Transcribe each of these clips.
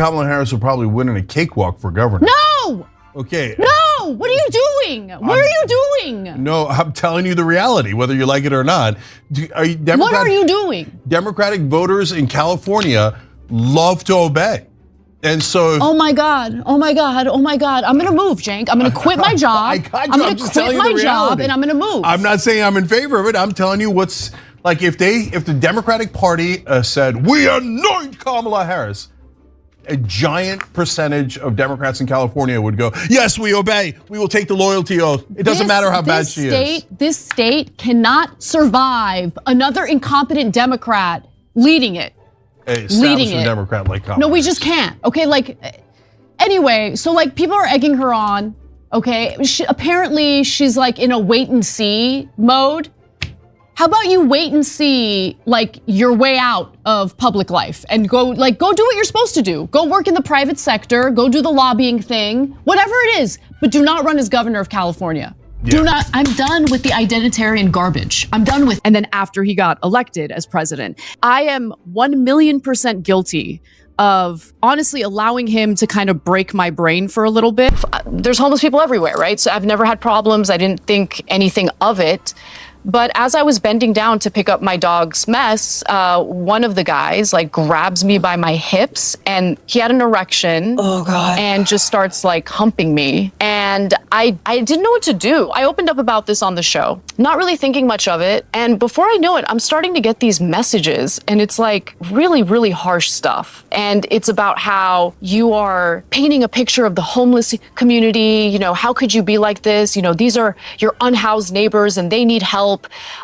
Kamala Harris will probably win in a cakewalk for governor. No! Okay. No! What are you doing? What are you doing? No, I'm telling you the reality, whether you like it or not. What are you doing? Democratic voters in California love to obey. And so oh my God, oh my God, oh my God. I'm gonna move, Cenk. I'm gonna quit my job. I'm gonna quit my job and I'm gonna move. I'm not saying I'm in favor of it. I'm telling you what's like if the Democratic Party said, we anoint Kamala Harris, a giant percentage of Democrats in California would go, yes, we obey. We will take the loyalty oath. It doesn't matter how bad she is. This state cannot survive another incompetent Democrat leading it. Leading it. Democrat like Kamala. No, we just can't. Okay, like anyway, so like people are egging her on. Okay, apparently she's like in a wait and see mode. How about you wait and see like your way out of public life and go do what you're supposed to do. Go work in the private sector, go do the lobbying thing, whatever it is, but do not run as governor of California. Yeah. I'm done with the identitarian garbage. I'm done with. And then after he got elected as president, I am 1,000,000% guilty of honestly allowing him to kind of break my brain for a little bit. There's homeless people everywhere, right? So I've never had problems. I didn't think anything of it. But as I was bending down to pick up my dog's mess, one of the guys like grabs me by my hips and he had an erection. Oh God. And just starts like humping me. And I didn't know what to do. I opened up about this on the show, not really thinking much of it. And before I know it, I'm starting to get these messages and it's like really, really harsh stuff. And it's about how you are painting a picture of the homeless community. You know, how could you be like this? You know, these are your unhoused neighbors and they need help.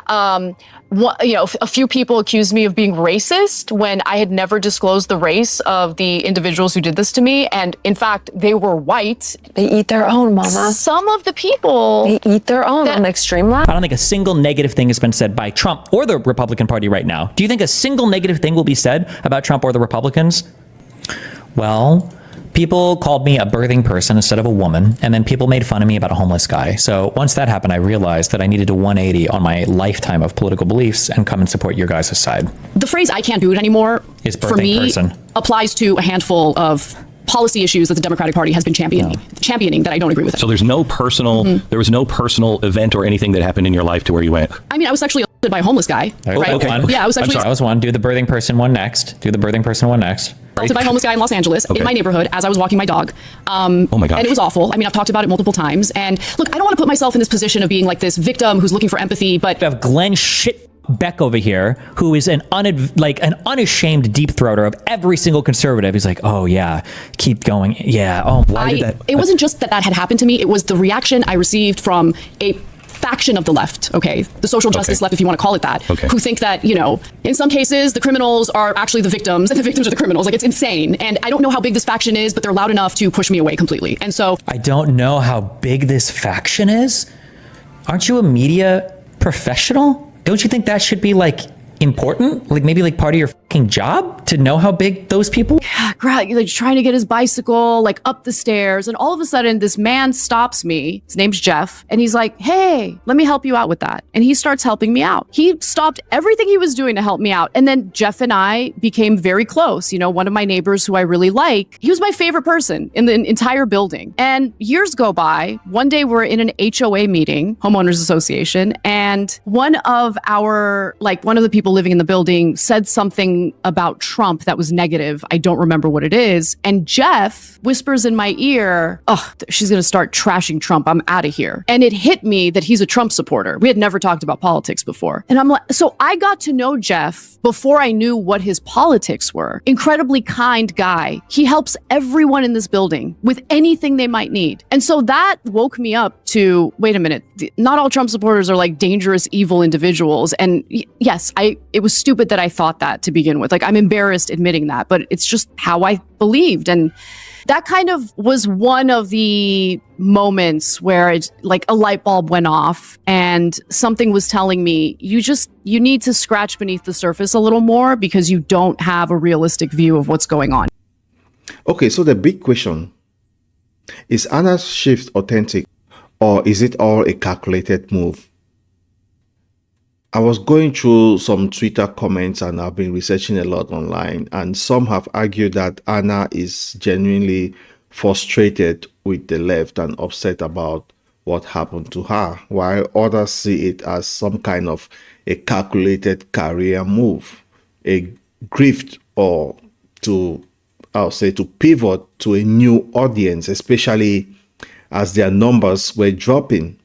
A few people accused me of being racist when I had never disclosed the race of the individuals who did this to me. And in fact, they were white. They eat their own, mama. Some of the people. They eat their own on the extreme left. I don't think a single negative thing has been said by Trump or the Republican Party right now. Do you think a single negative thing will be said about Trump or the Republicans? Well, people called me a birthing person instead of a woman, and then people made fun of me about a homeless guy. So once that happened, I realized that I needed a 180 on my lifetime of political beliefs and come and support your guys' side. The phrase "I can't do it anymore" for me applies to a handful of policy issues that the Democratic Party has been championing that I don't agree with. So there's no personal, there was no personal event or anything that happened in your life to where you went. I mean, I was sexually assaulted by a homeless guy. Right? Okay. Yeah, I was actually. That was one. Do the birthing person one next. Do the birthing person one next. Assaulted by a homeless guy in Los Angeles in my neighborhood as I was walking my dog. Oh my gosh. And it was awful. I mean, I've talked about it multiple times. And look, I don't want to put myself in this position of being like this victim who's looking for empathy, but we have Glenn Beck over here, who is an unashamed deep throater of every single conservative. He's like, oh yeah, keep going. Yeah. Oh, why did that? It wasn't just that had happened to me. It was the reaction I received from a faction of the left, okay, the social justice left, if you want to call it that, who think that, you know, in some cases the criminals are actually the victims and the victims are the criminals. Like, it's insane. And I don't know how big this faction is, but they're loud enough to push me away completely. And so I don't know how big this faction is. Aren't you a media professional? Don't you think that should be like important? Like maybe like part of your fucking job to know how big those people? Yeah, like trying to get his bicycle like up the stairs, and all of a sudden this man stops me. His name's Jeff, and he's like, "Hey, let me help you out with that." And he starts helping me out. He stopped everything he was doing to help me out. And then Jeff and I became very close. You know, one of my neighbors who I really like, he was my favorite person in the entire building. And years go by. One day we're in an HOA meeting, homeowners association, and one of the people living in the building said something about Trump that was negative. I don't remember what it is. And Jeff whispers in my ear, "Oh, she's going to start trashing Trump. I'm out of here." And it hit me that he's a Trump supporter. We had never talked about politics before. And I'm like, so I got to know Jeff before I knew what his politics were. Incredibly kind guy. He helps everyone in this building with anything they might need. And so that woke me up to, wait a minute, not all Trump supporters are like dangerous, evil individuals. And yes, it was stupid that I thought that to begin with. Like, I'm embarrassed admitting that, but it's just how I believed. And that kind of was one of the moments where it's like a light bulb went off and something was telling me, you need to scratch beneath the surface a little more because you don't have a realistic view of what's going on. Okay, so the big question is Anna's shift authentic, or is it all a calculated move? I was going through some Twitter comments and I've been researching a lot online, and some have argued that Anna is genuinely frustrated with the left and upset about what happened to her, while others see it as some kind of a calculated career move, a grift, or I'll say to pivot to a new audience, especially as their numbers were dropping.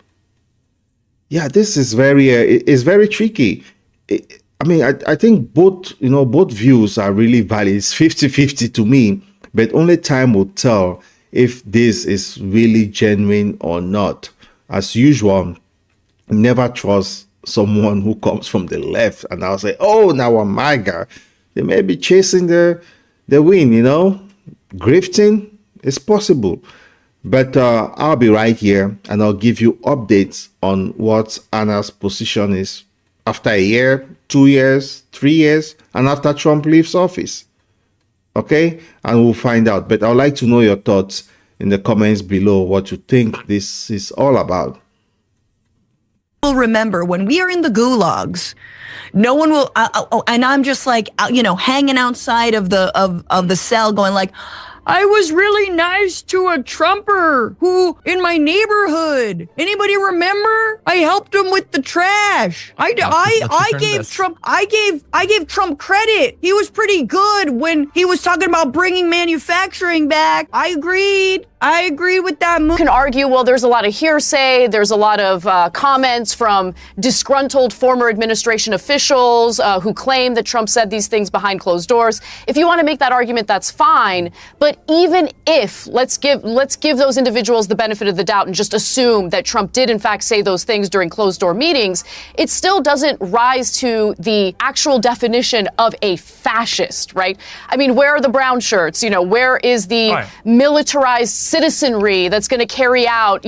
Yeah, this is very tricky. I think both views are really valid. It's 50-50 to me, but only time will tell if this is really genuine or not. As usual, never trust someone who comes from the left and I'll say, oh, now I'm MAGA. They may be chasing the win, grifting is possible. But I'll be right here and I'll give you updates on what Anna's position is after a year, 2 years, 3 years, and after Trump leaves office. Okay? And we'll find out. But I'd like to know your thoughts in the comments below, what you think this is all about. Will remember when we are in the gulags, no one will, and I'm just like, hanging outside of the cell going like, I was really nice to a Trumper who in my neighborhood. Anybody remember? I helped him with the trash. I gave Trump credit. He was pretty good when he was talking about bringing manufacturing back. I agreed with that move. You can argue, well, there's a lot of hearsay. There's a lot of comments from disgruntled former administration officials who claim that Trump said these things behind closed doors. If you want to make that argument, that's fine. But even if, let's give those individuals the benefit of the doubt and just assume that Trump did in fact say those things during closed door meetings, it still doesn't rise to the actual definition of a fascist, right? I mean, where are the brown shirts? Where is the militarized citizenry that's going to carry out,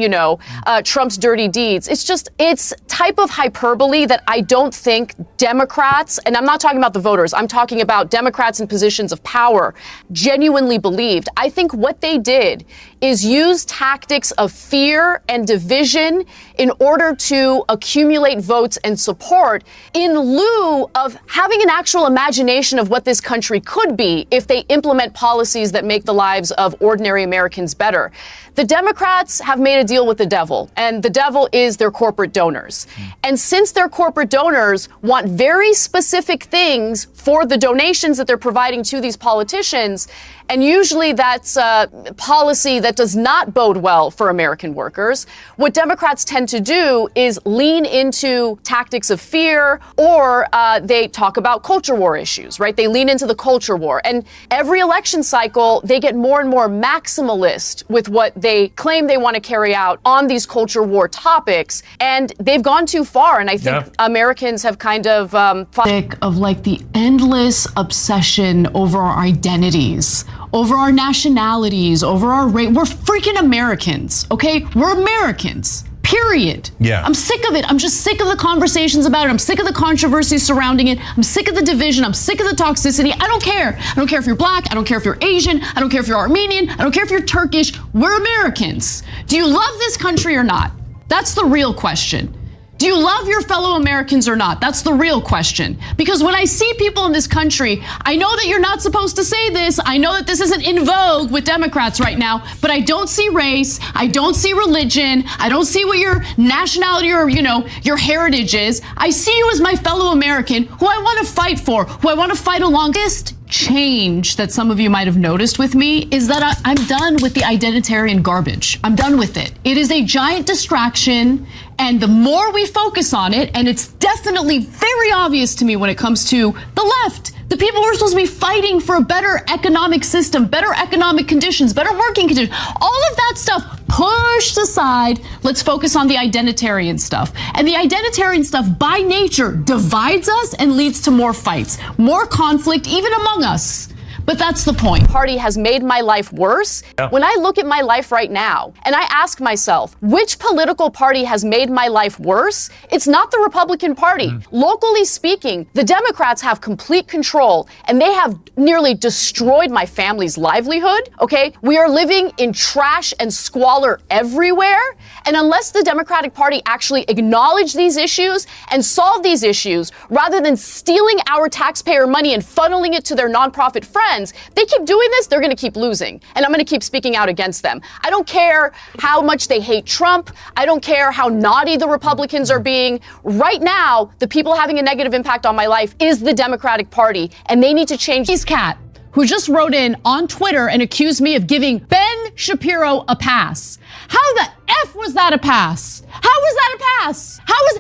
Trump's dirty deeds? It's type of hyperbole that I don't think Democrats, and I'm not talking about the voters, I'm talking about Democrats in positions of power, genuinely believed. I think what they did is use tactics of fear and division in order to accumulate votes and support in lieu of having an actual imagination of what this country could be if they implement policies that make the lives of ordinary Americans better. The Democrats have made a deal with the devil, and the devil is their corporate donors. And since their corporate donors want very specific things for the donations that they're providing to these politicians, and usually that's a policy that does not bode well for American workers, what Democrats tend to do is lean into tactics of fear, or they talk about culture war issues, right? They lean into the culture war. And every election cycle, they get more and more maximalist with what they claim they want to carry out on these culture war topics. And they've gone too far. And I think Americans have kind of the endless obsession over our identities, over our nationalities, over our race. We're freaking Americans, okay? We're Americans. Period. Yeah. I'm sick of it. I'm just sick of the conversations about it. I'm sick of the controversy surrounding it. I'm sick of the division. I'm sick of the toxicity. I don't care. I don't care if you're black. I don't care if you're Asian. I don't care if you're Armenian. I don't care if you're Turkish. We're Americans. Do you love this country or not? That's the real question. Do you love your fellow Americans or not? That's the real question. Because when I see people in this country, I know that you're not supposed to say this. I know that this isn't in vogue with Democrats right now, but I don't see race. I don't see religion. I don't see what your nationality or, your heritage is. I see you as my fellow American who I want to fight for, who I want to fight along. Biggest change that some of you might have noticed with me is that I'm done with the identitarian garbage. I'm done with it. It is a giant distraction. And the more we focus on it, and it's definitely very obvious to me when it comes to the left, the people who are supposed to be fighting for a better economic system, better economic conditions, better working conditions, all of that stuff pushed aside. Let's focus on the identitarian stuff. And the identitarian stuff by nature divides us and leads to more fights, more conflict, even among us. But that's the point. Party has made my life worse. When I look at my life right now and I ask myself, which political party has made my life worse? It's not the Republican Party. Locally speaking, the Democrats have complete control and they have nearly destroyed my family's livelihood. Okay? We are living in trash and squalor everywhere. And unless the Democratic Party actually acknowledge these issues and solve these issues, rather than stealing our taxpayer money and funneling it to their nonprofit friends, they keep doing this, they're going to keep losing. And I'm going to keep speaking out against them. I don't care how much they hate Trump. I don't care how naughty the Republicans are being. Right now, the people having a negative impact on my life is the Democratic Party, and they need to change. He's Cat, who just wrote in on Twitter and accused me of giving Ben Shapiro a pass. How the F was that a pass? How was that a pass? How was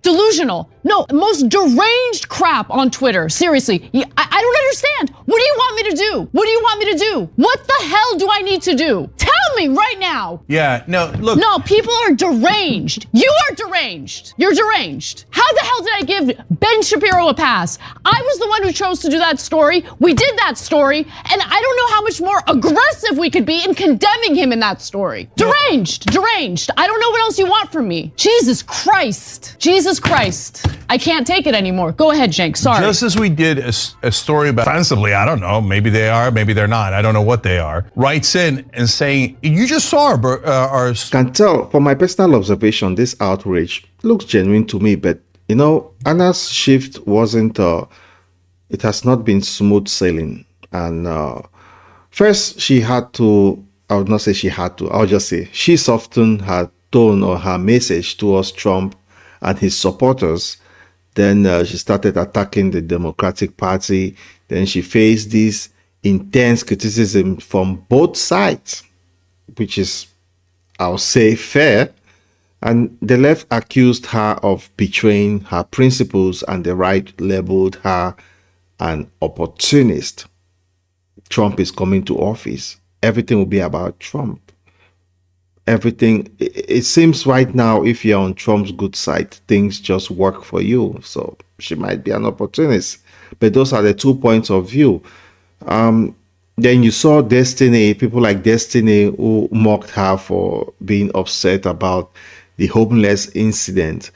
delusional? No, most deranged crap on Twitter. Seriously, I don't understand. What do you want me to do? What do you want me to do? What the hell do I need to do? Tell me right now. Yeah, no, look. No, people are deranged. You are deranged. You're deranged. How the hell did I give Ben Shapiro a pass? I was the one who chose to do that story. We did that story, and I don't know how much more aggressive we could be in condemning him in that story. Deranged, deranged. I don't know what else you want from me. Jesus Christ. Jesus Christ. I can't take it anymore. Go ahead, Cenk. Sorry. Just as we did a story about, ostensibly, I don't know, maybe they are, maybe they're not, I don't know what they are, writes in and saying, you just saw our Can tell from my personal observation, this outrage looks genuine to me, but you know, Anna's shift wasn't, it has not been smooth sailing. And first she had to, I would not say she had to, I'll just say she softened her tone or her message towards Trump and his supporters. Then she started attacking the Democratic Party. Then she faced this intense criticism from both sides, which is, I'll say, fair. And the left accused her of betraying her principles, and the right labeled her an opportunist. Trump is coming to office. Everything will be about Trump. Everything, it seems right now, if you're on Trump's good side, things just work for you. So she might be an opportunist. But those are the 2 points of view. Then you saw Destiny, people like Destiny who mocked her for being upset about the homeless incident.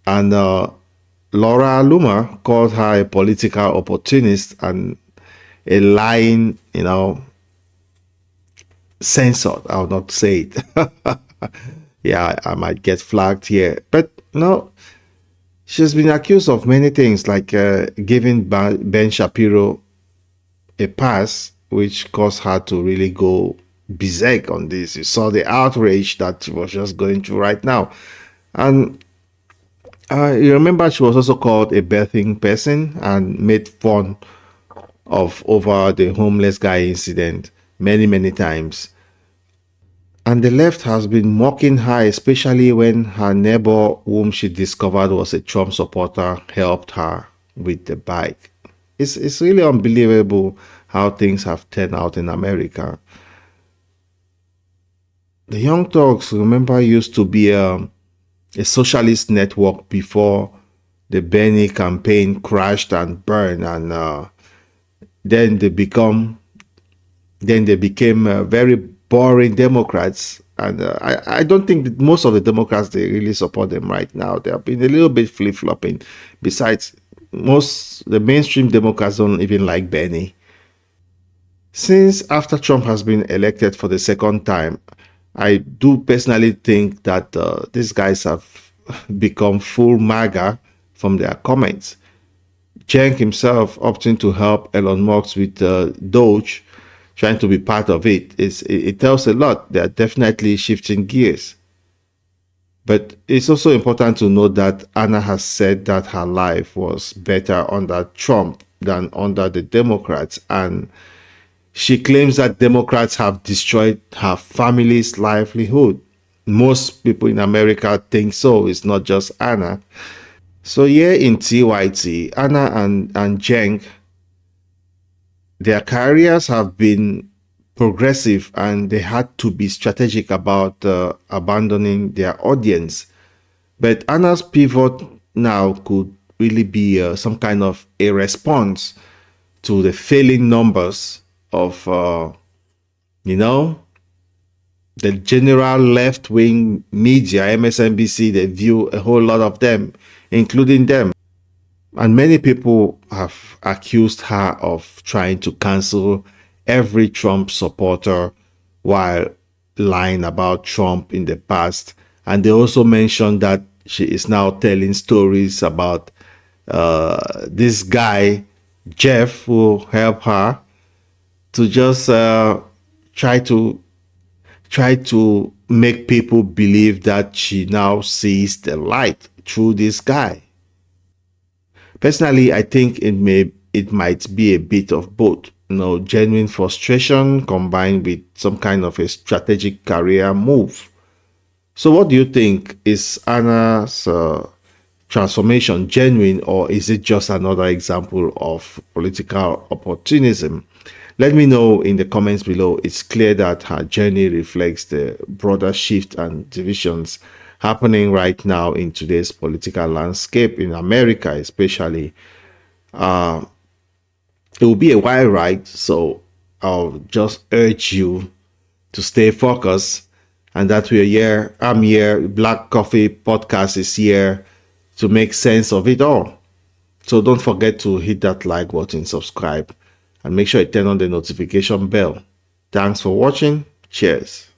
And Laura Loomer called her a political opportunist and a lying, you know, censored. I'll not say it. Yeah, I might get flagged here. But no, she's been accused of many things, like giving Ben Shapiro a pass, which caused her to really go berserk on this. You saw the outrage that she was just going through right now. And you remember she was also called a birthing person and made fun of over the homeless guy incident many times. And the left has been mocking her, especially when her neighbor, whom she discovered was a Trump supporter, helped her with the bike. It's really unbelievable how things have turned out in America. The Young Turks, remember, used to be a socialist network before the Bernie campaign crashed and burned, and then they became very boring Democrats. And I don't think that most of the Democrats, they really support them right now. They have been a little bit flip-flopping. Besides, the mainstream Democrats don't even like Bernie. Since after Trump has been elected for the second time, I do personally think that these guys have become full MAGA from their comments. Cenk himself opting to help Elon Musk with Doge, trying to be part of it. It tells a lot. They're definitely shifting gears. But it's also important to note that Anna has said that her life was better under Trump than under the Democrats. And she claims that Democrats have destroyed her family's livelihood. Most people in America think so. It's not just Anna. So here in TYT, Anna and Cenk, their careers have been progressive and they had to be strategic about abandoning their audience. But Anna's pivot now could really be some kind of a response to the failing numbers of, the general left-wing media, MSNBC. They view a whole lot of them, including them. And many people have accused her of trying to cancel every Trump supporter while lying about Trump in the past. And they also mentioned that she is now telling stories about this guy, Jeff, who helped her to just try to make people believe that she now sees the light through this guy. Personally, I think it might be a bit of both. Genuine frustration combined with some kind of a strategic career move. So what do you think? Is Anna's transformation genuine, or is it just another example of political opportunism? Let me know in the comments below. It's clear that her journey reflects the broader shift and divisions happening right now in today's political landscape in America, especially. It will be a wild ride, so I'll just urge you to stay focused, and that we're here. I'm here. Black Coffee Podcast is here to make sense of it all. So don't forget to hit that like button, subscribe, and make sure you turn on the notification bell. Thanks for watching. Cheers.